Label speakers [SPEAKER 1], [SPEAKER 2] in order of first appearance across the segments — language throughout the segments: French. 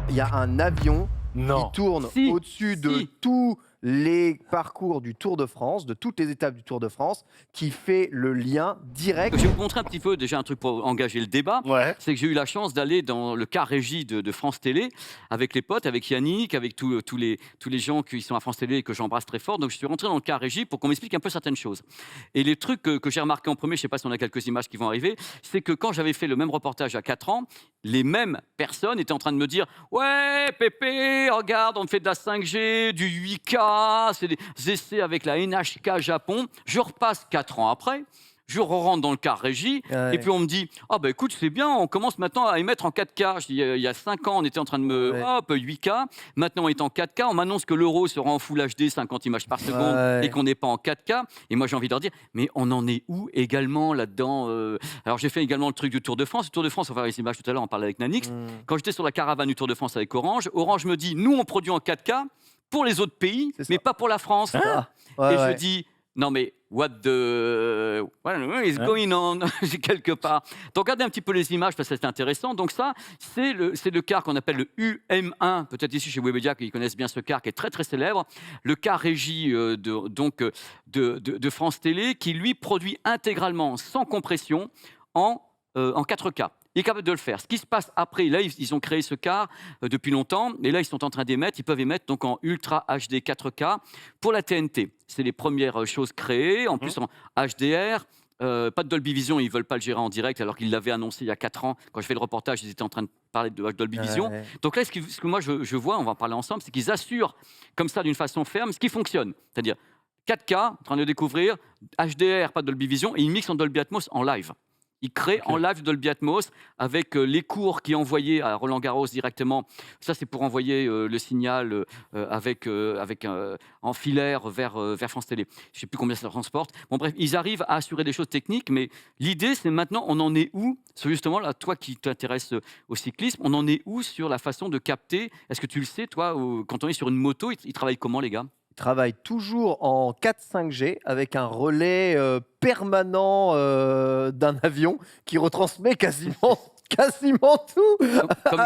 [SPEAKER 1] Il y a un avion
[SPEAKER 2] Non.
[SPEAKER 1] qui tourne
[SPEAKER 3] Si,
[SPEAKER 1] au-dessus de
[SPEAKER 3] si.
[SPEAKER 1] tous les parcours du Tour de France, de toutes les étapes du Tour de France, qui fait le lien direct.
[SPEAKER 3] Je vais vous montrer un petit peu déjà un truc pour engager le débat.
[SPEAKER 2] Ouais.
[SPEAKER 3] C'est que j'ai eu la chance d'aller dans le car régie de France Télé avec les potes, avec Yannick, avec tous les gens qui sont à France Télé et que j'embrasse très fort. Donc je suis rentré dans le car régie pour qu'on m'explique un peu certaines choses. Et les trucs que j'ai remarqué en premier, je ne sais pas si on a quelques images qui vont arriver, c'est que quand j'avais fait le même reportage à 4 ans, les mêmes personnes étaient en train de me dire « Ouais, Pépé, regarde, on fait de la 5G, du 8K, c'est des essais avec la NHK Japon. » Je repasse 4 ans après, je rentre dans le car régie,
[SPEAKER 1] Ouais.
[SPEAKER 3] et puis on me dit « Ah bah écoute, c'est bien, on commence maintenant à émettre en 4K. » Je dis, il y a 5 ans, on était en train de me...
[SPEAKER 1] Ouais.
[SPEAKER 3] Hop, 8K. Maintenant, on est en 4K. On m'annonce que l'euro sera en Full HD, 50 images par seconde,
[SPEAKER 1] Ouais.
[SPEAKER 3] et qu'on n'est pas en 4K. Et moi, j'ai envie de leur dire, mais on en est où également là-dedans Alors, j'ai fait également le truc du Tour de France. Le Tour de France, on va voir les images tout à l'heure, on parlait avec Nanix. Quand j'étais sur la caravane du Tour de France avec Orange, Orange me dit, nous, on produit en 4K pour les autres pays,
[SPEAKER 1] C'est ça.
[SPEAKER 3] mais pas pour la France.
[SPEAKER 1] Ah, ouais,
[SPEAKER 3] Et je
[SPEAKER 1] ouais.
[SPEAKER 3] dis, non mais, what is going on quelque part. Donc regardez un petit peu les images parce que c'est intéressant. Donc ça, c'est le car qu'on appelle le UM1, peut-être ici chez Webedia qu'ils connaissent bien ce car qui est très très célèbre. Le car régie de France Télé qui lui produit intégralement sans compression en 4K. Il est capable de le faire. Ce qui se passe après, là, ils ont créé ce car depuis longtemps, et là, ils sont en train d'émettre. Ils peuvent émettre donc en Ultra HD 4K pour la TNT. C'est les premières choses créées. En plus, en HDR, pas de Dolby Vision, ils ne veulent pas le gérer en direct, alors qu'ils l'avaient annoncé il y a 4 ans. Quand je fais le reportage, ils étaient en train de parler de Dolby Vision.
[SPEAKER 1] Ouais.
[SPEAKER 3] Donc là, ce que moi, je vois, on va en parler ensemble, c'est qu'ils assurent comme ça, d'une façon ferme, ce qui fonctionne. C'est-à-dire 4K, en train de découvrir, HDR, pas de Dolby Vision, et ils mixent en Dolby Atmos en live. Il crée en live Dolby Atmos avec les cours qui est envoyé à Roland Garros directement. Ça, c'est pour envoyer le signal en filaire vers France Télé. Je ne sais plus combien ça transporte. Bon, bref, ils arrivent à assurer des choses techniques, mais l'idée, c'est maintenant, on en est où? C'est justement là, toi qui t'intéresses au cyclisme, on en est où sur la façon de capter? Est-ce que tu le sais, toi, quand on est sur une moto, ils travaillent comment, les gars?
[SPEAKER 1] Il travaille toujours en 4-5G avec un relais permanent d'un avion qui retransmet quasiment tout
[SPEAKER 3] Comme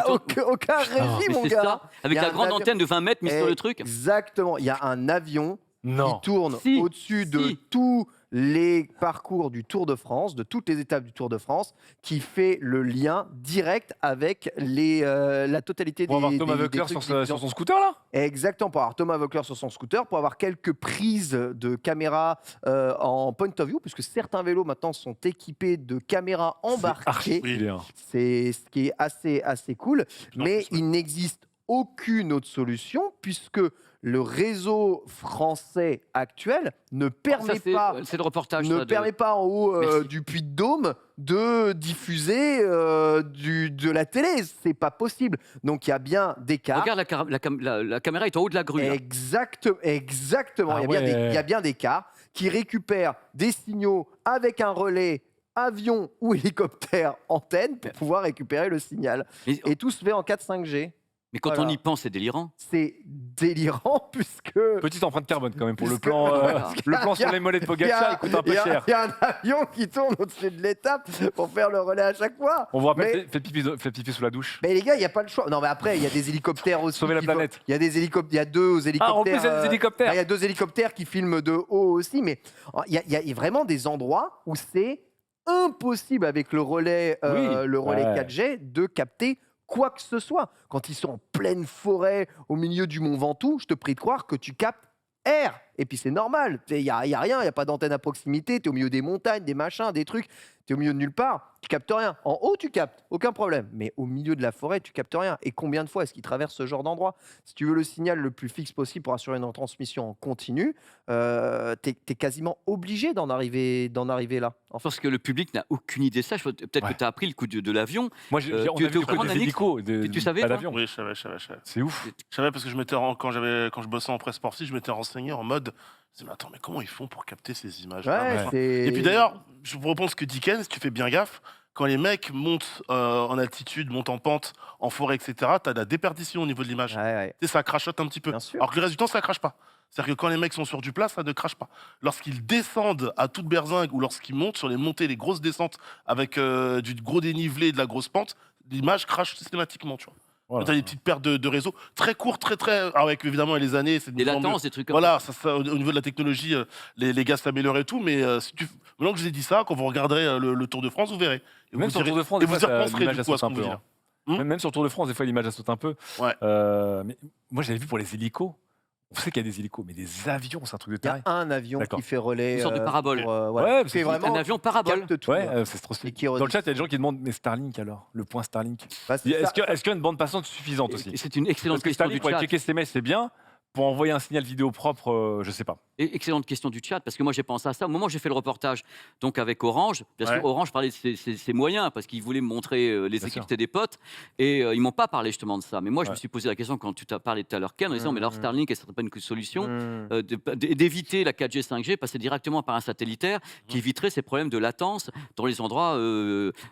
[SPEAKER 1] au car régie,
[SPEAKER 3] mais
[SPEAKER 1] mon
[SPEAKER 3] c'est
[SPEAKER 1] gars.
[SPEAKER 3] ça,
[SPEAKER 1] Il
[SPEAKER 3] avec
[SPEAKER 1] y a
[SPEAKER 3] la
[SPEAKER 1] un
[SPEAKER 3] grande
[SPEAKER 1] avion-
[SPEAKER 3] antenne de 20 mètres mise sur le truc.
[SPEAKER 1] Exactement. Il y a un avion
[SPEAKER 2] Non.
[SPEAKER 1] qui tourne
[SPEAKER 3] Si,
[SPEAKER 1] au-dessus de
[SPEAKER 3] si.
[SPEAKER 1] tous les parcours du Tour de France, de toutes les étapes du Tour de France, qui fait le lien direct avec la totalité
[SPEAKER 2] Pour avoir
[SPEAKER 1] des
[SPEAKER 2] Thomas
[SPEAKER 1] des
[SPEAKER 2] Voeckler
[SPEAKER 1] trucs
[SPEAKER 2] sur son scooter, là?
[SPEAKER 1] Exactement, pour avoir Thomas Voeckler sur son scooter, pour avoir quelques prises de caméras en point of view, puisque certains vélos maintenant sont équipés de caméras embarquées.
[SPEAKER 2] Bien.
[SPEAKER 1] C'est ce qui est assez cool,
[SPEAKER 2] Non,
[SPEAKER 1] mais
[SPEAKER 2] c'est-
[SPEAKER 1] il n'existe aucune autre solution, puisque le réseau français actuel ne permet pas
[SPEAKER 3] C'est le reportage.
[SPEAKER 1] ne
[SPEAKER 3] ça,
[SPEAKER 1] permet pas en haut
[SPEAKER 3] Merci.
[SPEAKER 1] du Puy-de-Dôme de diffuser de la télé. C'est pas possible. Donc il y a bien des cas.
[SPEAKER 3] Regarde, la caméra est en haut de la grue. Là.
[SPEAKER 1] Exactement.
[SPEAKER 2] Ah
[SPEAKER 1] Il y a bien
[SPEAKER 2] ouais.
[SPEAKER 1] il y a bien des cas qui récupèrent des signaux avec un relais avion ou hélicoptère antenne pour pouvoir récupérer le signal.
[SPEAKER 3] Mais,
[SPEAKER 1] Et tout se fait en 4-5G.
[SPEAKER 3] mais quand
[SPEAKER 1] voilà.
[SPEAKER 3] on y pense, c'est délirant.
[SPEAKER 1] C'est délirant puisque
[SPEAKER 2] Petite empreinte carbone quand même pour le
[SPEAKER 1] Puisque-
[SPEAKER 2] plan,
[SPEAKER 3] Voilà.
[SPEAKER 2] le plan sur les mollets de Pogacar, il coûte un peu cher.
[SPEAKER 1] Il y a un avion qui tourne au-dessus de l'étape pour faire le relais à chaque fois.
[SPEAKER 2] On vous rappelle,
[SPEAKER 1] Mais-
[SPEAKER 2] faites pipi sous la douche.
[SPEAKER 1] Mais les gars, il n'y a pas le choix. Non, mais après, il y a des hélicoptères aussi.
[SPEAKER 2] Sauver la
[SPEAKER 1] qui font-
[SPEAKER 2] planète.
[SPEAKER 1] Il y a des hélicoptères. Il y a deux hélicoptères.
[SPEAKER 2] Ah, en plus, il y a des hélicoptères.
[SPEAKER 1] Il y a 2 hélicoptères qui filment de haut aussi. Mais il y a vraiment des endroits où c'est impossible avec le relais,
[SPEAKER 2] Oui. Ouais.
[SPEAKER 1] 4G de capter quoi que ce soit. Quand ils sont en pleine forêt, au milieu du Mont Ventoux, je te prie de croire que tu captes air. Et puis c'est normal. Il n'y a rien, il n'y a pas d'antenne à proximité. Tu es au milieu des montagnes, des machins, des trucs. Tu es au milieu de nulle part. Tu captes rien. En haut, tu captes, aucun problème. Mais au milieu de la forêt, tu captes rien. Et combien de fois est-ce qu'ils traversent ce genre d'endroit? Si tu veux le signal le plus fixe possible pour assurer une retransmission en continu, tu es quasiment obligé d'en arriver là. En fait.
[SPEAKER 3] Parce que le public n'a aucune idée de ça. Peut-être
[SPEAKER 2] Ouais.
[SPEAKER 3] que tu as appris le coup de l'avion.
[SPEAKER 2] Moi,
[SPEAKER 3] tu
[SPEAKER 2] on a
[SPEAKER 3] étais au
[SPEAKER 2] vu que
[SPEAKER 3] courant,
[SPEAKER 2] des
[SPEAKER 3] Nanix
[SPEAKER 2] hélicos,
[SPEAKER 3] Tu savais,
[SPEAKER 2] pas
[SPEAKER 3] toi
[SPEAKER 2] d'avion.
[SPEAKER 4] Oui, je savais.
[SPEAKER 2] C'est ouf.
[SPEAKER 4] Je savais parce que quand je bossais en presse sportive, je m'étais renseigné en mode, mais attends, mais comment ils font pour capter ces images
[SPEAKER 1] Ouais,
[SPEAKER 4] Et puis d'ailleurs, je vous reprends ce que dit Ken, si tu fais bien gaffe, quand les mecs montent en altitude, montent en pente, en forêt, etc., tu as de la déperdition au niveau de l'image.
[SPEAKER 1] Ouais.
[SPEAKER 4] Tu sais, ça crachote un petit peu.
[SPEAKER 1] Bien sûr.
[SPEAKER 4] Alors que le reste du temps, ça crache pas. C'est-à-dire que quand les mecs sont sur du plat, ça ne crache pas. Lorsqu'ils descendent à toute berzingue ou lorsqu'ils montent sur les montées, les grosses descentes avec du gros dénivelé, de la grosse pente, l'image crache systématiquement, tu vois. T'as des petites pertes de réseau très courtes, très. Ah ouais, évidemment, les années, c'est de
[SPEAKER 3] Des
[SPEAKER 4] plus en mieux.
[SPEAKER 3] latences, des trucs comme
[SPEAKER 4] Voilà, au niveau de la technologie, les gars s'améliorent et tout, mais maintenant que je vous ai dit ça, quand vous regarderez le Tour de France, vous verrez. Et
[SPEAKER 2] Même
[SPEAKER 4] vous
[SPEAKER 2] sur le
[SPEAKER 4] direz-
[SPEAKER 2] Tour de France,
[SPEAKER 4] et
[SPEAKER 2] des
[SPEAKER 4] vous y
[SPEAKER 2] fois,
[SPEAKER 4] repenserez
[SPEAKER 2] l'image,
[SPEAKER 4] du
[SPEAKER 2] elle
[SPEAKER 4] coup à
[SPEAKER 2] saute
[SPEAKER 4] ce
[SPEAKER 2] un
[SPEAKER 4] qu'on
[SPEAKER 2] peu.
[SPEAKER 4] veut
[SPEAKER 2] Hein.
[SPEAKER 4] dire.
[SPEAKER 2] Même sur le Tour de France, des fois, l'image, elle saute un peu.
[SPEAKER 4] Ouais.
[SPEAKER 2] Mais moi, j'avais vu pour les hélicos. On sait qu'il y a des hélicos, mais des avions, c'est un truc de
[SPEAKER 1] Il y
[SPEAKER 2] taré.
[SPEAKER 1] a un avion
[SPEAKER 2] D'accord.
[SPEAKER 1] qui fait relais.
[SPEAKER 3] Une sorte de parabole.
[SPEAKER 2] Ouais,
[SPEAKER 1] qui fait
[SPEAKER 2] parce que
[SPEAKER 1] vraiment
[SPEAKER 3] Un avion parabole.
[SPEAKER 1] capte tout.
[SPEAKER 2] Ouais,
[SPEAKER 1] là.
[SPEAKER 2] c'est trop stylé.
[SPEAKER 1] Et qui
[SPEAKER 2] Dans le
[SPEAKER 1] rediff-
[SPEAKER 2] chat, il y a des gens qui demandent, mais Starlink alors, le point Starlink.
[SPEAKER 1] Bah, c'est
[SPEAKER 2] Est-ce
[SPEAKER 1] ça.
[SPEAKER 2] qu'il y a une bande passante suffisante
[SPEAKER 3] Et
[SPEAKER 2] aussi?
[SPEAKER 3] c'est une excellente
[SPEAKER 2] Parce que
[SPEAKER 3] question
[SPEAKER 2] Starlink,
[SPEAKER 3] du
[SPEAKER 2] pour aller
[SPEAKER 3] chat.
[SPEAKER 2] checker SMS, c'est bien. Pour envoyer un signal vidéo propre, je sais pas.
[SPEAKER 3] Et excellente question du chat, parce que moi j'ai pensé à ça au moment où j'ai fait le reportage donc avec Orange. Bien sûr,
[SPEAKER 4] Ouais.
[SPEAKER 3] Orange parlait de ses moyens, parce qu'ils voulaient me montrer les
[SPEAKER 2] Bien
[SPEAKER 3] équipes,
[SPEAKER 2] sûr.
[SPEAKER 3] c'était des potes, et ils m'ont pas parlé justement de ça. Mais moi je me
[SPEAKER 2] Ouais.
[SPEAKER 3] suis posé la question quand tu t'as parlé tout à l'heure, Ken, en disant mais alors
[SPEAKER 1] Mhm.
[SPEAKER 3] Starlink, est-ce que ce serait pas une solution
[SPEAKER 1] Hmm.
[SPEAKER 3] d'éviter la 4G, 5G, passer directement par un satellitaire qui éviterait ces problèmes de latence dans les endroits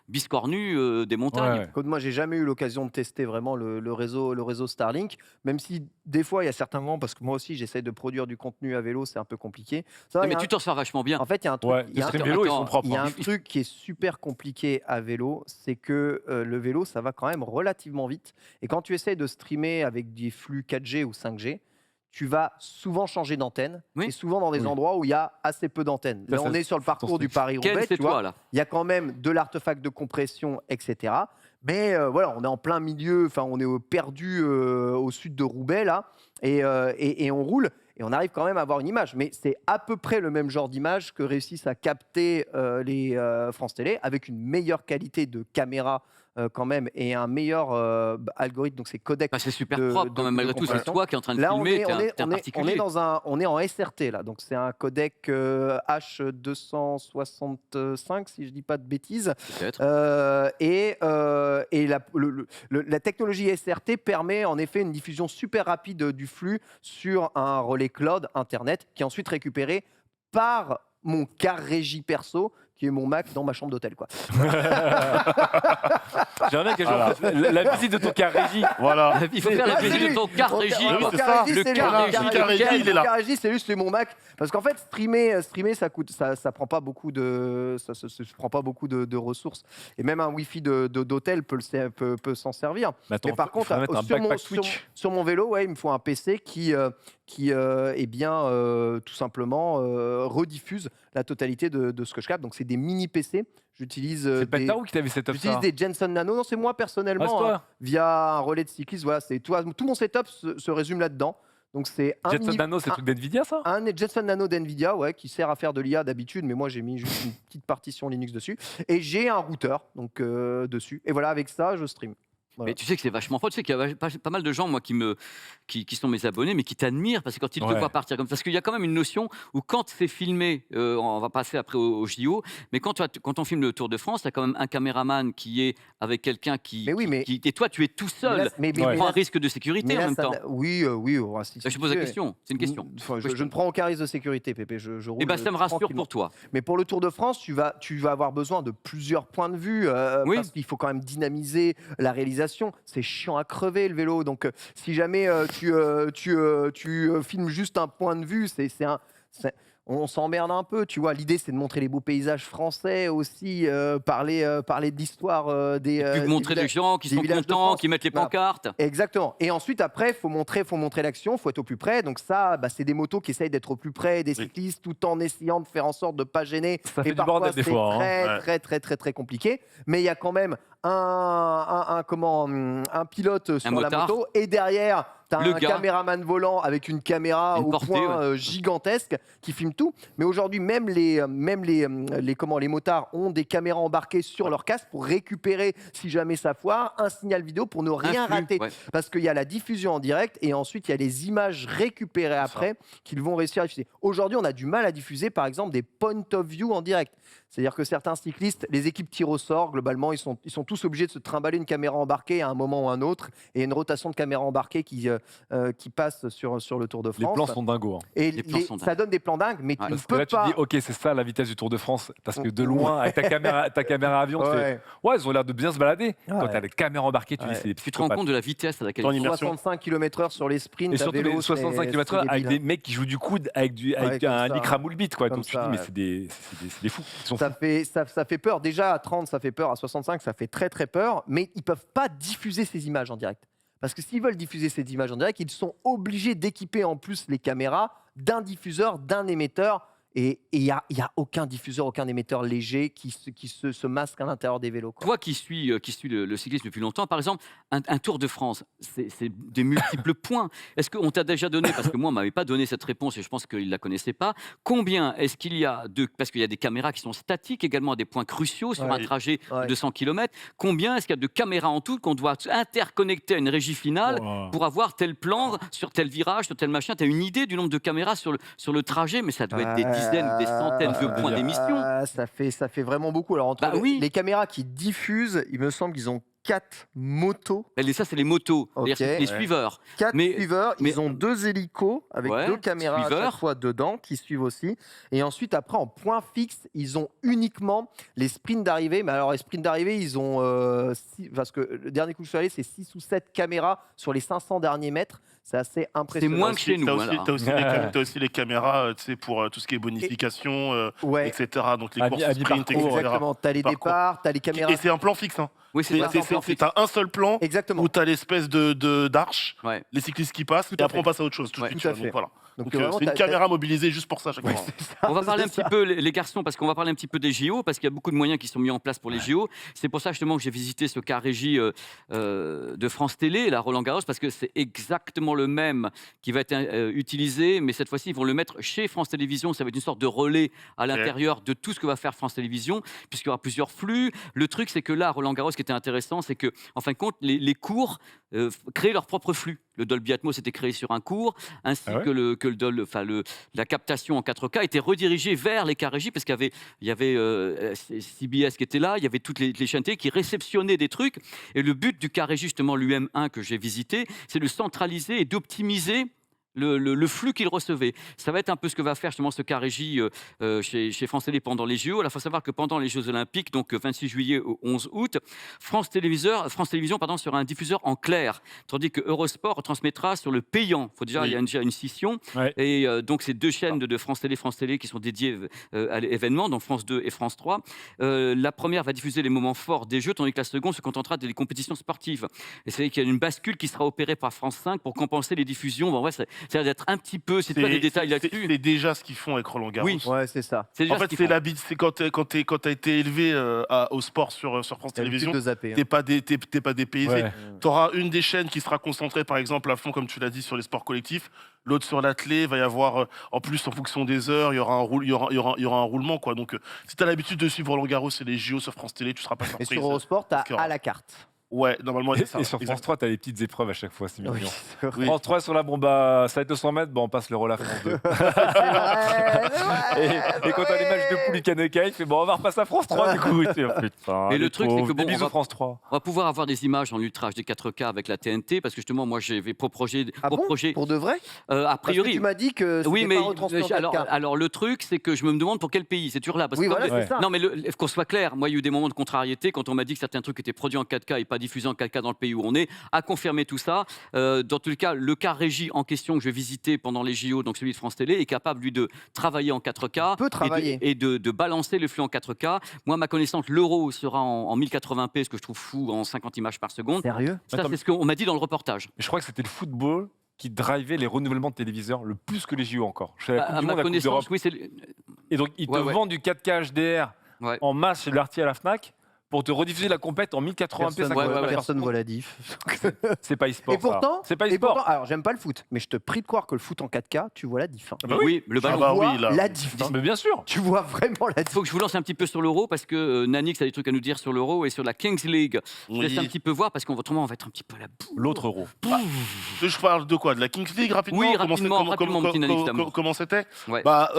[SPEAKER 3] biscornus des montagnes.
[SPEAKER 2] Ouais.
[SPEAKER 1] Écoute, moi, j'ai jamais eu l'occasion de tester vraiment le réseau Starlink, même si des fois, il y a certains moments, parce que moi aussi, j'essaie de produire du contenu à vélo, c'est un peu compliqué. Ça va, il y
[SPEAKER 3] Mais
[SPEAKER 1] a
[SPEAKER 3] tu t'en sors vachement bien.
[SPEAKER 1] En fait, il y a un truc,
[SPEAKER 2] Ouais,
[SPEAKER 1] il y
[SPEAKER 2] les
[SPEAKER 1] a un-
[SPEAKER 2] streams vélo, ils sont
[SPEAKER 3] attends,
[SPEAKER 2] propres.
[SPEAKER 1] il y a
[SPEAKER 2] hein.
[SPEAKER 1] un truc qui est super compliqué à vélo, c'est que le vélo, ça va quand même relativement vite. Et quand tu essaies de streamer avec des flux 4G ou 5G, tu vas souvent changer d'antenne,
[SPEAKER 3] Oui.
[SPEAKER 1] et souvent dans des
[SPEAKER 2] Oui.
[SPEAKER 1] endroits où il y a assez peu d'antennes. Là,
[SPEAKER 2] Ça,
[SPEAKER 1] on
[SPEAKER 2] c'est-
[SPEAKER 1] est sur le parcours du
[SPEAKER 3] Ken,
[SPEAKER 1] Paris-Roubaix,
[SPEAKER 3] c'est
[SPEAKER 1] tu vois.
[SPEAKER 3] toi là.
[SPEAKER 1] Il y a quand même de l'artefact de compression, etc. Mais voilà, on est en plein milieu, enfin, on est perdu au sud de Roubaix, là, et on roule, et on arrive quand même à avoir une image. Mais c'est à peu près le même genre d'image que réussissent à capter les France Télé, avec une meilleure qualité de caméra quand même, et un meilleur algorithme, donc c'est codec.
[SPEAKER 3] Bah, c'est super
[SPEAKER 1] de-
[SPEAKER 3] propre quand
[SPEAKER 1] de-
[SPEAKER 3] même,
[SPEAKER 1] de
[SPEAKER 3] malgré tout. C'est
[SPEAKER 1] compréhension.
[SPEAKER 3] toi qui es en train de
[SPEAKER 1] Là, on
[SPEAKER 3] filmer,
[SPEAKER 1] est,
[SPEAKER 3] t'es
[SPEAKER 1] on
[SPEAKER 3] un
[SPEAKER 1] est, on est, on est
[SPEAKER 3] particulier.
[SPEAKER 1] on est en SRT là, donc c'est un codec H265 si je dis pas de bêtises.
[SPEAKER 3] Peut-être.
[SPEAKER 1] Et la technologie SRT permet en effet une diffusion super rapide du flux sur un relais cloud internet qui est ensuite récupéré par mon car régie perso qui est mon Mac dans ma chambre d'hôtel quoi.
[SPEAKER 2] J'aimerais bien qu'un jour, la visite de ton car régie.
[SPEAKER 4] Voilà.
[SPEAKER 3] Il faut faire la
[SPEAKER 1] Ah,
[SPEAKER 3] visite
[SPEAKER 1] c'est
[SPEAKER 3] de ton car
[SPEAKER 1] Mon
[SPEAKER 3] régie.
[SPEAKER 1] car-
[SPEAKER 4] oui,
[SPEAKER 3] quoi.
[SPEAKER 4] c'est
[SPEAKER 1] car
[SPEAKER 4] ça.
[SPEAKER 1] régie,
[SPEAKER 3] Le
[SPEAKER 1] c'est lui.
[SPEAKER 3] car régie,
[SPEAKER 1] Car
[SPEAKER 3] le
[SPEAKER 1] régie,
[SPEAKER 3] car
[SPEAKER 4] il est là.
[SPEAKER 1] car régie, c'est juste mon Mac parce qu'en fait streamer ça coûte ça prend pas beaucoup de prend pas beaucoup de ressources et même un wifi d'hôtel peut s'en servir.
[SPEAKER 2] Mais attends,
[SPEAKER 1] Mais par contre,
[SPEAKER 2] faudrait mettre un
[SPEAKER 1] sur mon,
[SPEAKER 2] backpack Twitch.
[SPEAKER 1] sur mon vélo, ouais, il me faut un PC qui eh bien, tout simplement, rediffuse la totalité de ce que je capte. Donc, c'est des mini PC. J'utilise
[SPEAKER 2] C'est
[SPEAKER 1] des,
[SPEAKER 2] Patao qui t'avait cette
[SPEAKER 1] j'utilise
[SPEAKER 2] ça.
[SPEAKER 1] des Jensen Nano. Non, c'est moi
[SPEAKER 2] Ah, c'est
[SPEAKER 1] personnellement,
[SPEAKER 2] toi.
[SPEAKER 1] via un relais de cycliste. Voilà, c'est tout mon setup se résume là-dedans. Donc, c'est un
[SPEAKER 2] Jetson
[SPEAKER 1] mini-
[SPEAKER 2] Nano, c'est le truc d'NVIDIA, ça?
[SPEAKER 1] un Jensen Nano d'NVIDIA, ouais, qui sert à faire de l'IA d'habitude, mais moi j'ai mis juste une petite partition Linux dessus. Et j'ai un routeur donc, dessus. Et voilà, avec ça, je stream. Voilà.
[SPEAKER 3] Mais tu sais que c'est vachement fort. Tu sais qu'il y a pas mal de gens, moi, qui sont mes abonnés, mais qui t'admirent parce que quand ils te
[SPEAKER 2] Ouais.
[SPEAKER 3] voient partir comme ça, parce qu'il y a quand même une notion où quand c'est filmé, on va passer après au JO, mais quand on filme le Tour de France, il y a quand même un caméraman qui est avec quelqu'un
[SPEAKER 1] Mais oui, mais-
[SPEAKER 3] et toi, tu es tout seul.
[SPEAKER 1] Mais là- mais-
[SPEAKER 3] Tu
[SPEAKER 1] mais
[SPEAKER 3] prends
[SPEAKER 1] là-
[SPEAKER 3] un risque de sécurité
[SPEAKER 1] mais
[SPEAKER 3] en
[SPEAKER 1] là,
[SPEAKER 3] même
[SPEAKER 1] ça
[SPEAKER 3] temps.
[SPEAKER 1] n'a- oui, on va
[SPEAKER 3] Là, je pose la question. C'est une question.
[SPEAKER 1] Enfin, je ne prends aucun risque de sécurité, Pépé. Je roule
[SPEAKER 3] Et ben ça me rassure
[SPEAKER 1] tranquillement.
[SPEAKER 3] pour toi.
[SPEAKER 1] Mais pour le Tour de France, tu vas avoir besoin de plusieurs points de vue
[SPEAKER 3] Oui.
[SPEAKER 1] parce qu'il faut quand même dynamiser la réalisation. C'est chiant à crever le vélo. Donc, si jamais tu filmes juste un point de vue, on s'emmerde un peu, tu vois. L'idée, c'est de montrer les beaux paysages français aussi, parler de l'histoire des.
[SPEAKER 3] Et puis de montrer
[SPEAKER 1] des
[SPEAKER 3] les gens qui
[SPEAKER 1] des
[SPEAKER 3] sont
[SPEAKER 1] villages de
[SPEAKER 3] contents,
[SPEAKER 1] France.
[SPEAKER 3] qui mettent les
[SPEAKER 1] Voilà.
[SPEAKER 3] pancartes.
[SPEAKER 1] Exactement. Et ensuite, après, faut montrer l'action, faut être au plus près. Donc ça, c'est des motos qui essayent d'être au plus près des
[SPEAKER 4] Oui.
[SPEAKER 1] cyclistes, tout en essayant de faire en sorte de ne pas gêner.
[SPEAKER 2] Ça
[SPEAKER 1] Et
[SPEAKER 2] fait du
[SPEAKER 1] parfois,
[SPEAKER 2] bordel des
[SPEAKER 1] c'est
[SPEAKER 2] fois. hein.
[SPEAKER 1] très compliqué. Mais il y a quand même un pilote sur la
[SPEAKER 3] motard.
[SPEAKER 1] moto, et derrière, tu as
[SPEAKER 3] Le
[SPEAKER 1] un
[SPEAKER 3] gars.
[SPEAKER 1] caméraman volant avec une caméra
[SPEAKER 3] Une
[SPEAKER 1] au
[SPEAKER 3] portée,
[SPEAKER 1] point
[SPEAKER 3] ouais.
[SPEAKER 1] gigantesque qui filme tout. Mais aujourd'hui, même les motards ont des caméras embarquées sur leur casque pour récupérer, si jamais ça foire, un signal vidéo pour ne rien
[SPEAKER 3] Un flux,
[SPEAKER 1] rater.
[SPEAKER 3] ouais.
[SPEAKER 1] Parce qu'il y a la diffusion en direct et ensuite il y a les images récupérées après qu'ils vont réussir à diffuser. Aujourd'hui, on a du mal à diffuser par exemple des point of view en direct. C'est-à-dire que certains cyclistes, les équipes tir au sort, globalement, ils sont tous obligés de se trimballer une caméra embarquée à un moment ou à un autre, et une rotation de caméra embarquée qui passe sur le Tour de
[SPEAKER 2] Les
[SPEAKER 1] France.
[SPEAKER 2] plans sont dingos. hein.
[SPEAKER 1] Et
[SPEAKER 3] Les plans sont
[SPEAKER 1] ça donne des plans dingues, mais
[SPEAKER 3] Ouais.
[SPEAKER 1] tu ne
[SPEAKER 2] Parce que
[SPEAKER 1] peux
[SPEAKER 2] là, tu
[SPEAKER 1] pas.
[SPEAKER 2] dis, ok, c'est ça la vitesse du Tour de France. Parce que de loin, avec ta caméra avion, tu fais,
[SPEAKER 1] Ouais.
[SPEAKER 2] ouais, ils ont l'air de bien se balader. Quand
[SPEAKER 1] Ouais.
[SPEAKER 2] tu as les caméras embarquées, tu dis,
[SPEAKER 1] Ouais.
[SPEAKER 2] c'est des
[SPEAKER 3] Tu te rends compte de la vitesse à laquelle
[SPEAKER 4] Ton
[SPEAKER 3] ils sont.
[SPEAKER 4] immersion.
[SPEAKER 1] 65 km/h sur les sprints
[SPEAKER 2] Et
[SPEAKER 1] à
[SPEAKER 2] surtout
[SPEAKER 1] vélo,
[SPEAKER 2] les 65
[SPEAKER 1] c'est
[SPEAKER 2] km/h avec
[SPEAKER 1] débile,
[SPEAKER 2] des
[SPEAKER 1] hein.
[SPEAKER 2] mecs qui jouent du coude avec
[SPEAKER 1] comme
[SPEAKER 2] un
[SPEAKER 1] ça.
[SPEAKER 2] lycra moule bite, quoi.
[SPEAKER 1] Comme
[SPEAKER 2] Donc tu te
[SPEAKER 1] ça,
[SPEAKER 2] dis, mais
[SPEAKER 1] ouais.
[SPEAKER 2] c'est des fous. Ils sont
[SPEAKER 1] Ça
[SPEAKER 2] fous.
[SPEAKER 1] fait peur. Déjà à 30, ça fait peur. À 65, ça fait très peur. Mais ils peuvent pas diffuser ces images en direct. Parce que s'ils veulent diffuser ces images en direct, ils sont obligés d'équiper en plus les caméras d'un diffuseur, d'un émetteur. Et il n'y a aucun diffuseur, aucun émetteur léger qui se masque à l'intérieur des vélos, quoi.
[SPEAKER 3] Toi qui suis le cyclisme depuis longtemps, par exemple, un Tour de France, c'est des multiples points. Est-ce qu'on t'a déjà donné, parce que moi, on ne m'avait pas donné cette réponse et je pense qu'il ne la connaissait pas, combien est-ce qu'il y a de. Parce qu'il y a des caméras qui sont statiques également à des points cruciaux sur un trajet de 200 km. Combien est-ce qu'il y a de caméras en tout qu'on doit interconnecter à une régie finale pour avoir tel plan sur tel virage, sur tel machin? Tu as une idée du nombre de caméras sur le trajet, mais ça doit être des dizaines ou des centaines de points d'émission.
[SPEAKER 1] Ça fait vraiment beaucoup. Alors, entre les caméras qui diffusent, il me semble qu'ils ont 4 motos.
[SPEAKER 3] Et ça, c'est les motos,
[SPEAKER 1] Ok.
[SPEAKER 3] c'est les suiveurs.
[SPEAKER 1] 4
[SPEAKER 3] Mais-
[SPEAKER 1] suiveurs, ils ont 2 hélicos avec 2 caméras à
[SPEAKER 3] suiveurs.
[SPEAKER 1] chaque fois dedans qui suivent aussi. Et ensuite, après, en point fixe, ils ont uniquement les sprints d'arrivée. Mais alors, les sprints d'arrivée, ils ont. Parce que le dernier coup que je suis allé, c'est 6 ou 7 caméras sur les 500 derniers mètres. C'est assez impressionnant.
[SPEAKER 3] C'est moins que chez nous.
[SPEAKER 4] T'as aussi les caméras, tu sais, pour tout ce qui est bonification, etc. Donc les courses sprint, etc.
[SPEAKER 1] Exactement. Tu as les départs, tu as les caméras.
[SPEAKER 4] Et c'est un plan fixe. Hein.
[SPEAKER 3] Oui, c'est ça.
[SPEAKER 4] T'as un seul plan
[SPEAKER 1] Exactement.
[SPEAKER 4] où t'as l'espèce d'arche,
[SPEAKER 3] Ouais.
[SPEAKER 4] les cyclistes qui passent, et après on passe à autre chose. Tout de suite,
[SPEAKER 1] Tout à
[SPEAKER 4] tu vois.
[SPEAKER 1] fait.
[SPEAKER 4] Donc voilà.
[SPEAKER 1] Donc,
[SPEAKER 4] Donc,
[SPEAKER 1] vraiment,
[SPEAKER 4] c'est une
[SPEAKER 1] t'as-
[SPEAKER 4] caméra mobilisée juste pour ça chaque fois.
[SPEAKER 3] On va parler un petit peu, les garçons, parce qu'on va parler un petit peu des JO, parce qu'il y a beaucoup de moyens qui sont mis en place pour les JO. C'est pour ça justement que j'ai visité ce car régie de France Télé, la Roland Garros, parce que c'est exactement le même qui va être utilisé, mais cette fois-ci, ils vont le mettre chez France Télévisions. Ça va être une sorte de relais à l'intérieur de tout ce que va faire France Télévisions, puisqu'il y aura plusieurs flux. Le truc, c'est que là, à Roland Garros, ce qui était intéressant, c'est que, en fin de compte, les cours créent leur propre flux. Le Dolby Atmos était créé sur un cours, ainsi que la captation en 4K était redirigée vers les carrégies, parce qu'il y avait CBS qui était là, il y avait toutes les chaînes télé qui réceptionnaient des trucs. Et le but du carrégie, justement, l'UM1 que j'ai visité, c'est de centraliser et d'optimiser le flux qu'il recevait. Ça va être un peu ce que va faire justement ce cas régie chez France Télé pendant les JO. Il faut savoir que pendant les Jeux Olympiques, donc 26 juillet au 11 août, France Télévision sera un diffuseur en clair, tandis que Eurosport transmettra sur le payant. Il y a déjà une scission.
[SPEAKER 2] Ouais.
[SPEAKER 3] Et donc, c'est 2 chaînes de France Télé qui sont dédiées à l'événement, donc France 2 et France 3. La première va diffuser les moments forts des Jeux, tandis que la seconde se contentera des compétitions sportives. Et c'est qu'il y a une bascule qui sera opérée par France 5 pour compenser les diffusions. Bon, ouais, ça va être un petit peu, c'est pas des détails là-dessus.
[SPEAKER 4] C'est déjà ce qu'ils font avec Roland Garros.
[SPEAKER 3] Oui.
[SPEAKER 1] Ouais, c'est ça.
[SPEAKER 3] C'est déjà
[SPEAKER 4] En
[SPEAKER 3] ce
[SPEAKER 4] fait,
[SPEAKER 3] qu'ils
[SPEAKER 4] c'est
[SPEAKER 3] font.
[SPEAKER 4] l'habitude. C'est quand t'as été élevé au sport sur France
[SPEAKER 1] T'as l'habitude
[SPEAKER 4] Télévisions.
[SPEAKER 1] de zapper, hein.
[SPEAKER 4] T'es pas dépaysé.
[SPEAKER 2] Ouais.
[SPEAKER 4] Tu auras une des chaînes qui sera concentrée, par exemple, à fond, comme tu l'as dit, sur les sports collectifs. L'autre sur l'athlé. Il va y avoir, en plus, en fonction des heures, il y aura un roulement, quoi. Donc, si tu as l'habitude de suivre Roland Garros et les JO sur France Télé, tu seras pas
[SPEAKER 1] Et
[SPEAKER 4] surpris.
[SPEAKER 1] sur Eurosport, tu
[SPEAKER 4] parce qu'il y
[SPEAKER 1] as
[SPEAKER 4] aura-
[SPEAKER 1] à la carte.
[SPEAKER 4] Ouais, normalement, c'est ça.
[SPEAKER 2] Et sur France 3, tu as les petites épreuves à chaque fois, c'est mignon.
[SPEAKER 1] c'est vrai.
[SPEAKER 4] Oui.
[SPEAKER 2] France 3 sur la bombe, ça va être 200 mètres, on passe le rôle à France 2. Et quand t'as les matchs de poules, Kaneka, il fait bon, on va repasser à France 3 du coup. Putain,
[SPEAKER 3] Et le truc, c'est que bon,
[SPEAKER 2] des bisous
[SPEAKER 3] on va-
[SPEAKER 2] France 3.
[SPEAKER 3] On va pouvoir avoir des images en Ultra HD 4K avec la TNT, parce que justement, moi, j'avais proposé,
[SPEAKER 1] Ah bon Pour de vrai
[SPEAKER 3] a
[SPEAKER 1] Parce que
[SPEAKER 3] priori.
[SPEAKER 1] tu m'as dit que c'était
[SPEAKER 3] Oui, mais
[SPEAKER 1] pas retransmis en 4K.
[SPEAKER 3] alors le truc, c'est que je me demande pour quel pays. C'est toujours là. Parce
[SPEAKER 1] Oui,
[SPEAKER 3] que
[SPEAKER 1] voilà,
[SPEAKER 3] comme-
[SPEAKER 1] c'est ça.
[SPEAKER 3] Non, mais qu'on soit clair, moi, il y a eu des moments de contrariété quand on m'a dit que certains trucs étaient produits en 4K et pas diffusés en 4K dans le pays où on est. À confirmer tout ça. Dans tous les cas, le cas régie en question que je vais visiter pendant les JO, donc celui de France Télé, est capable, lui, de travailler en 4K.
[SPEAKER 1] Peut travailler.
[SPEAKER 3] Et de balancer le flux en 4K. Moi, ma connaissance, l'euro sera en 1080p, ce que je trouve fou, en 50 images par seconde.
[SPEAKER 1] Sérieux
[SPEAKER 3] Ça,
[SPEAKER 2] Attends,
[SPEAKER 3] c'est ce qu'on m'a dit dans le reportage.
[SPEAKER 2] Je crois que c'était le football qui drivait les renouvellements de téléviseurs le plus que les JO encore. Je fais la Coupe
[SPEAKER 3] À
[SPEAKER 2] du
[SPEAKER 3] ma
[SPEAKER 2] Monde, la Coupe d'Europe.
[SPEAKER 3] connaissance, oui, c'est.
[SPEAKER 2] Et donc, ils te
[SPEAKER 3] Ouais, ouais.
[SPEAKER 2] vendent du 4K HDR
[SPEAKER 3] Ouais.
[SPEAKER 2] en masse chez l'Arty à la Fnac pour te rediffuser la compète en 1080p.
[SPEAKER 1] Personne,
[SPEAKER 2] 50
[SPEAKER 3] ouais,
[SPEAKER 1] voit,
[SPEAKER 3] ouais, ouais.
[SPEAKER 1] personne voit la diff.
[SPEAKER 2] C'est pas e-sport.
[SPEAKER 1] Et pourtant,
[SPEAKER 2] c'est pas
[SPEAKER 1] et
[SPEAKER 2] e-sport.
[SPEAKER 1] pourtant, alors j'aime pas le foot, mais je te prie de croire que le foot en 4K, tu vois la diff. hein.
[SPEAKER 2] bah
[SPEAKER 3] Oui, le ballon.
[SPEAKER 4] Ah bah
[SPEAKER 1] Tu vois
[SPEAKER 4] oui, là.
[SPEAKER 1] la diff.
[SPEAKER 2] Non, mais bien sûr.
[SPEAKER 1] Tu vois vraiment la
[SPEAKER 3] Il
[SPEAKER 1] diff.
[SPEAKER 3] faut que je vous lance un petit peu sur l'euro parce que Nanix a des trucs à nous dire sur l'euro et sur la Kings League. Je laisse un petit peu voir parce qu'autrement on va être un petit peu à la boue.
[SPEAKER 2] L'autre euro.
[SPEAKER 4] Je parle de quoi? De la Kings League rapidement?
[SPEAKER 3] Oui,
[SPEAKER 4] Comment c'est-
[SPEAKER 3] rapidement, mon petit Nanix d'amour.
[SPEAKER 4] comment c'était?
[SPEAKER 3] Ouais.
[SPEAKER 4] Bah,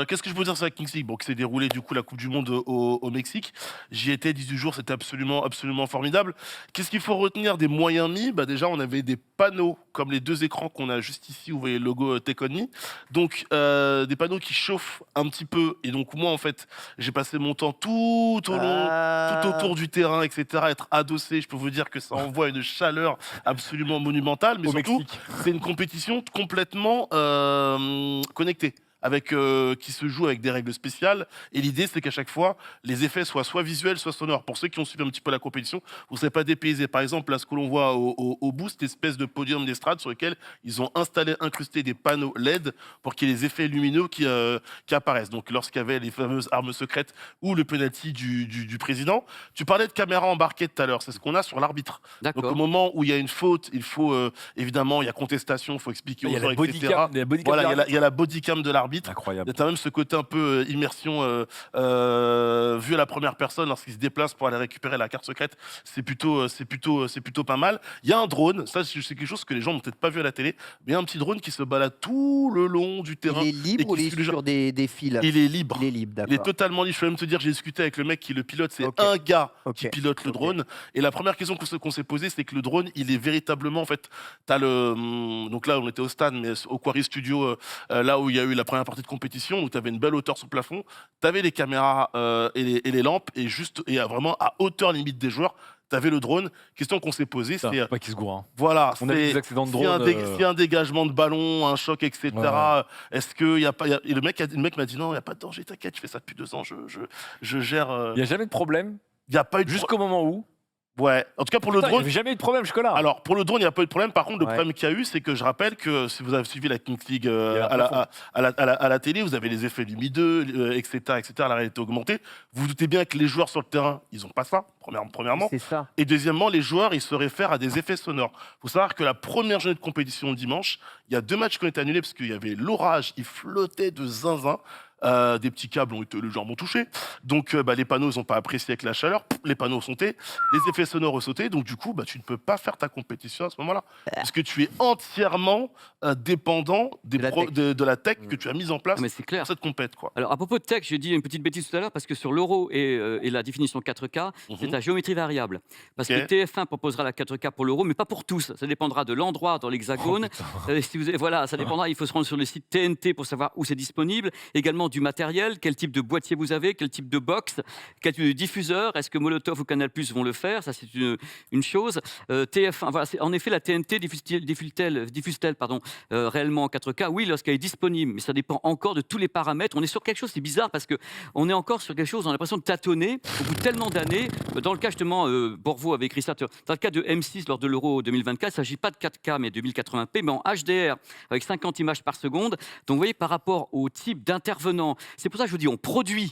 [SPEAKER 4] qu'est-ce que je peux dire sur la Kings League? Bon, qui s'est déroulé du coup la Coupe du Monde au Mexique. J'y étais 18 jours, c'était absolument formidable. Qu'est-ce qu'il faut retenir des moyens mis? Bah déjà, on avait des panneaux comme les 2 écrans qu'on a juste ici, où vous voyez le logo Take On Me. Donc des panneaux qui chauffent un petit peu. Et donc moi, en fait, j'ai passé mon temps tout au long, tout autour du terrain, etc., être adossé. Je peux vous dire que ça envoie une chaleur absolument monumentale, mais
[SPEAKER 2] Au
[SPEAKER 4] surtout,
[SPEAKER 2] Mexique.
[SPEAKER 4] c'est une compétition complètement connectée. avec, qui se joue avec des règles spéciales. Et l'idée, c'est qu'à chaque fois, les effets soient soit visuels, soit sonores. Pour ceux qui ont suivi un petit peu la compétition, vous ne serez pas dépaysés. Par exemple, là, ce que l'on voit au bout, cette espèce de podium d'estrade sur lequel ils ont incrusté des panneaux LED pour qu'il y ait les effets lumineux qui apparaissent. Donc, lorsqu'il y avait les fameuses armes secrètes ou le penalty du président. Tu parlais de caméra embarquée tout à l'heure. C'est ce qu'on a sur l'arbitre. Donc, au
[SPEAKER 3] D'accord.
[SPEAKER 4] moment où il y a une faute, il faut, évidemment, il y a contestation, il faut expliquer
[SPEAKER 2] Il y
[SPEAKER 4] aux
[SPEAKER 2] a
[SPEAKER 4] gens,
[SPEAKER 2] la
[SPEAKER 4] etc.
[SPEAKER 2] bodycam, il y a la bodycam
[SPEAKER 4] Voilà,
[SPEAKER 2] d'arbitre.
[SPEAKER 4] il y a la bodycam de l'arbitre.
[SPEAKER 2] Incroyable.
[SPEAKER 4] Tu as même ce côté un peu immersion vu à la première personne lorsqu'il se déplace pour aller récupérer la carte secrète. C'est plutôt pas mal. Il y a un drone, ça c'est quelque chose que les gens n'ont peut-être pas vu à la télé, mais il y a un petit drone qui se balade tout le long du terrain.
[SPEAKER 1] Il est libre ou
[SPEAKER 4] qui
[SPEAKER 1] il est
[SPEAKER 4] suit les gens.
[SPEAKER 1] sur des fils?
[SPEAKER 4] Il est libre.
[SPEAKER 1] Il est libre,
[SPEAKER 4] Il est
[SPEAKER 1] d'accord.
[SPEAKER 4] totalement libre. Je peux même te dire, j'ai discuté avec le mec qui le pilote. C'est
[SPEAKER 1] Ok.
[SPEAKER 4] un gars
[SPEAKER 1] Ok.
[SPEAKER 4] qui pilote le
[SPEAKER 1] Ok.
[SPEAKER 4] drone. Et la première question qu'on s'est posée, c'est que le drone, il est véritablement, en fait, t'as donc là, on était au stade, mais au Quarry Studio, là où il y a eu la première partie de compétition, où tu avais une belle hauteur sous plafond, tu avais les caméras et les lampes, et vraiment à hauteur limite des joueurs, tu avais le drone. Question qu'on s'est posée,
[SPEAKER 2] Putain,
[SPEAKER 4] c'est
[SPEAKER 2] faut pas qu'il se gourre. Hein.
[SPEAKER 4] voilà,
[SPEAKER 2] On a vu
[SPEAKER 4] c'est
[SPEAKER 2] des accidents de
[SPEAKER 4] s'il y a
[SPEAKER 2] drone.
[SPEAKER 4] s'il y a un dégagement de ballon, un choc, etc.
[SPEAKER 2] Ouais.
[SPEAKER 4] Est-ce qu'il y a pas et le mec m'a dit non, il n'y a pas de danger, t'inquiète, je fais ça depuis 2 ans, je gère.
[SPEAKER 2] Il n'y a jamais de problème,
[SPEAKER 4] Il n'y a pas eu de
[SPEAKER 2] jusqu'au moment où.
[SPEAKER 4] ouais. En tout cas pour le
[SPEAKER 2] Putain, il n'y
[SPEAKER 4] drone.
[SPEAKER 2] avait jamais eu de problème jusque-là.
[SPEAKER 4] Alors, pour le drone, il n'y a pas eu de problème. Par contre, le
[SPEAKER 1] Ouais.
[SPEAKER 4] problème qu'il y a eu, c'est que je rappelle que si vous avez suivi la Kings League
[SPEAKER 2] Il y a
[SPEAKER 4] à la télé, vous avez les effets lumineux, etc., la réalité augmentée. Vous vous doutez bien que les joueurs sur le terrain, ils n'ont pas ça, premièrement.
[SPEAKER 1] C'est ça.
[SPEAKER 4] Et deuxièmement, les joueurs, ils se réfèrent à des effets sonores. Il faut savoir que la première journée de compétition dimanche, il y a 2 matchs qui ont été annulés parce qu'il y avait l'orage, il flottait de zinzin. Des petits câbles les gens m'ont touché. Donc, les panneaux, ils n'ont pas apprécié avec la chaleur. Les panneaux ont sauté. Les effets sonores ont sauté. Donc, du coup, tu ne peux pas faire ta compétition à ce moment-là. Parce que tu es entièrement dépendant de la tech que tu as mise en place
[SPEAKER 3] Ah, mais c'est clair.
[SPEAKER 4] pour cette compète, quoi.
[SPEAKER 3] Alors, à propos de tech, j'ai dit une petite bêtise tout à l'heure parce que sur l'euro et la définition 4K, c'est
[SPEAKER 4] Mhm.
[SPEAKER 3] la géométrie variable. Parce
[SPEAKER 4] Ok.
[SPEAKER 3] que TF1 proposera la 4K pour l'euro, mais pas pour tous. Ça dépendra de l'endroit dans l'hexagone. Si vous avez- voilà, ça dépendra. Il faut se rendre sur le site TNT pour savoir où c'est disponible. Également du matériel, quel type de boîtier vous avez, quel type de box, quel type de diffuseur. Est-ce que Molotov ou Canal+ vont le faire? Ça, c'est une chose. TF1, voilà, en effet, la TNT diffuse-t-elle réellement en 4K? Oui, lorsqu'elle est disponible, mais ça dépend encore de tous les paramètres. On est sur quelque chose, c'est bizarre parce que on est encore sur quelque chose, on a l'impression de tâtonner au bout de tellement d'années. Dans le cas justement, Borvo avait écrit ça, dans le cas de M6 lors de l'Euro 2024, il ne s'agit pas de 4K mais de 1080p, mais en HDR avec 50 images par seconde. Donc vous voyez, par rapport au type d'intervenant, c'est pour ça que je vous dis, on produit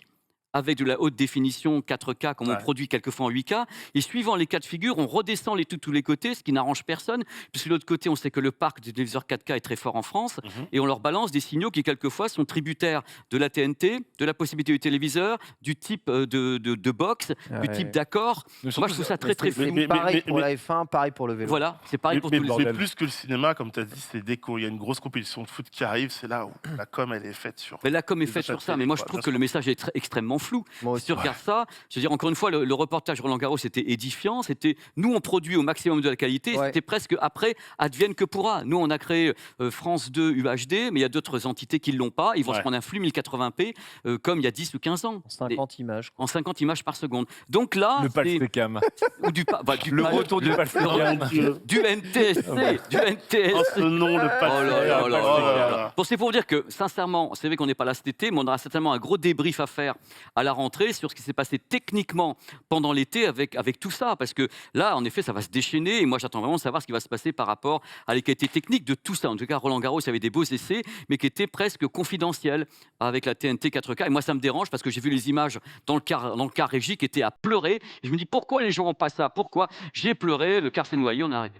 [SPEAKER 3] avec de la haute définition 4K, comme on
[SPEAKER 4] Ouais.
[SPEAKER 3] produit quelquefois en 8K. Et suivant les cas de figure, on redescend les tous les côtés, ce qui n'arrange personne. Puisque de l'autre côté, on sait que le parc des téléviseurs 4K est très fort en France.
[SPEAKER 4] Mhm.
[SPEAKER 3] Et on leur balance des signaux qui, quelquefois, sont tributaires de la TNT, de la possibilité du téléviseur, du type de box, du type d'accord.
[SPEAKER 2] Mais
[SPEAKER 3] Moi, je trouve ça très, très
[SPEAKER 1] C'est
[SPEAKER 3] flou.
[SPEAKER 1] pareil pour la F1, pareil pour le vélo.
[SPEAKER 3] Voilà, c'est pareil pour tous les
[SPEAKER 2] bordel.
[SPEAKER 4] Mais plus que le cinéma, comme tu as dit, c'est dès qu'il y a une grosse compétition de foot qui arrive, c'est là où la com, elle est faite sur.
[SPEAKER 3] Mais la com est
[SPEAKER 4] Les
[SPEAKER 3] faite
[SPEAKER 4] achats
[SPEAKER 3] sur
[SPEAKER 4] de
[SPEAKER 3] ça,
[SPEAKER 4] télé,
[SPEAKER 3] mais moi je
[SPEAKER 4] quoi,
[SPEAKER 3] trouve
[SPEAKER 4] bien
[SPEAKER 3] que le message est extrêmement flou.
[SPEAKER 1] Moi
[SPEAKER 3] Si tu
[SPEAKER 1] aussi.
[SPEAKER 3] regardes ça, je veux dire, encore une fois, le reportage Roland Garros était édifiant. C'était nous, on produit au maximum de la qualité.
[SPEAKER 1] Ouais.
[SPEAKER 3] C'était presque après, advienne que pourra. Nous, on a créé France 2 UHD, mais il y a d'autres entités qui ne l'ont pas. Ils vont
[SPEAKER 4] Ouais.
[SPEAKER 3] se prendre un flux 1080p comme il y a 10 ou 15 ans.
[SPEAKER 1] 50 images.
[SPEAKER 3] En 50 images par seconde. Donc là,
[SPEAKER 2] Le
[SPEAKER 3] c'est-
[SPEAKER 2] Palsecam.
[SPEAKER 3] ou du
[SPEAKER 2] Le retour du
[SPEAKER 4] Oh
[SPEAKER 2] Palsecam.
[SPEAKER 4] mon Dieu.
[SPEAKER 3] du NTSC, du NTSC.
[SPEAKER 4] Oh, ce nom, le
[SPEAKER 3] Oh là là là
[SPEAKER 4] Oh
[SPEAKER 3] là
[SPEAKER 4] là
[SPEAKER 3] là.
[SPEAKER 4] là.
[SPEAKER 3] Bon, c'est pour vous dire que, sincèrement, c'est vrai qu'on n'est pas là cet été, mais on aura certainement un gros débrief à faire à la rentrée sur ce qui s'est passé techniquement pendant l'été avec tout ça. Parce que là, en effet, ça va se déchaîner. Et moi, j'attends vraiment de savoir ce qui va se passer par rapport à la qualité technique de tout ça. En tout cas, Roland Garros, il y avait des beaux essais, mais qui étaient presque confidentiels avec la TNT 4K. Et moi, ça me dérange parce que j'ai vu les images dans le car régie qui étaient à pleurer. Et je me dis, pourquoi les gens n'ont pas ça? Pourquoi? J'ai pleuré, le car s'est noyé, on a arrêté.